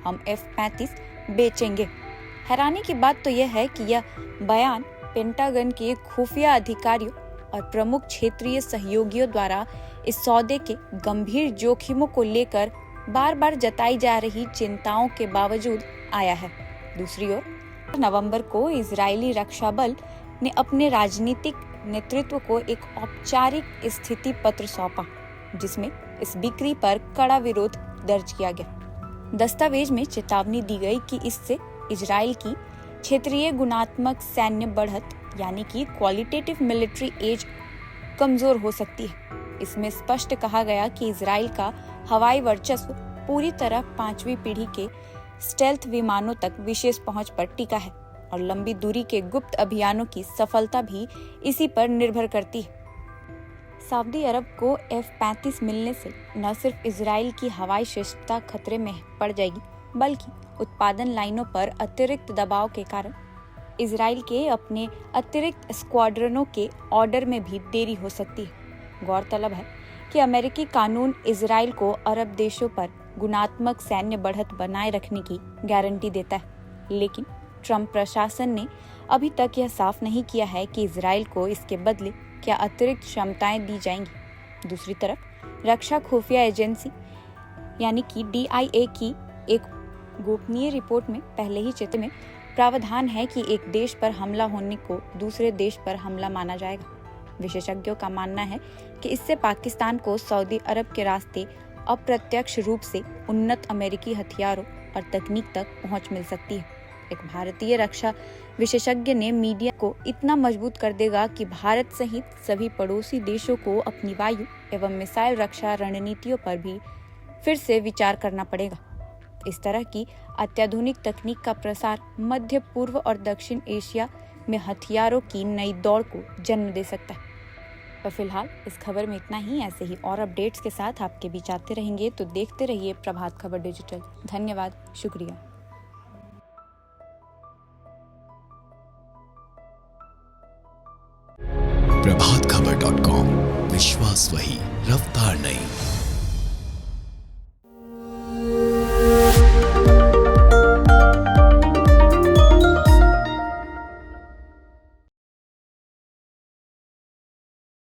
हम F-35 बेचेंगे। हैरानी की बात तो यह है कि यह बयान पेंटागन के खुफिया अधिकारियों और प्रमुख क्षेत्रीय सहयोगियों द्वारा इस सौदे के गंभीर जोखिमों को लेकर बार बार जताई जा रही चिंताओं के बावजूद आया है। दूसरी ओर नवंबर को इजरायली रक्षा बल ने अपने राजनीतिक नेतृत्व को एक औपचारिक स्थिति पत्र सौंपा, जिसमें इस बिक्री पर कड़ा विरोध दर्ज किया गया। दस्तावेज में चेतावनी दी गई कि इससे इजरायल की क्षेत्रीय गुणात्मक सैन्य बढ़त यानी कि क्वालिटेटिव मिलिट्री एज कमजोर हो सकती है। इसमें स्पष्ट कहा गया कि इजरायल का हवाई वर्चस्व पूरी तरह 5वीं पीढ़ी के स्टेल्थ विमानों तक विशेष पहुंच पर टिका है और लंबी दूरी के गुप्त अभियानों की सफलता भी इसी पर निर्भर करती है। सऊदी अरब को F-35 मिलने से न सिर्फ इजरायल की हवाई श्रेष्ठता खतरे में पड़ जाएगी, बल्कि उत्पादन लाइनों पर अतिरिक्त दबाव के कारण इजरायल के अपने अतिरिक्त स्क्वाड्रनों के ऑर्डर में भी देरी हो सकती है। गौरतलब है कि अमेरिकी कानून इजरायल को अरब देशों पर गुणात्मक सैन्य बढ़त बनाए रखने की गारंटी देता है, लेकिन ट्रंप प्रशासन ने अभी तक यह साफ नहीं किया है कि इजरायल को इसके बदले क्या अतिरिक्त क्षमताएं दी जाएंगी। दूसरी तरफ रक्षा खुफिया एजेंसी यानी कि DIA की एक गोपनीय रिपोर्ट में पहले ही चित्र में प्रावधान है कि एक देश पर हमला होने को दूसरे देश पर हमला माना जाएगा। विशेषज्ञों का मानना है कि इससे पाकिस्तान को सऊदी अरब के रास्ते अप्रत्यक्ष रूप से उन्नत अमेरिकी हथियारों और तकनीक तक पहुंच मिल सकती है। एक भारतीय रक्षा विशेषज्ञ ने मीडिया को इतना मजबूत कर देगा कि भारत सहित सभी पड़ोसी देशों को अपनी वायु एवं मिसाइल रक्षा रणनीतियों पर भी फिर से विचार करना पड़ेगा। इस तरह की अत्याधुनिक तकनीक का प्रसार मध्य पूर्व और दक्षिण एशिया में हथियारों की नई दौड़ को जन्म दे सकता है। पर फिलहाल इस खबर में इतना ही। ऐसे ही और अपडेट्स के साथ आपके बीच आते रहेंगे, तो देखते रहिए प्रभात खबर डिजिटल। धन्यवाद, शुक्रिया। प्रभातखबर.com, विश्वास वही, रफ्तार नहीं।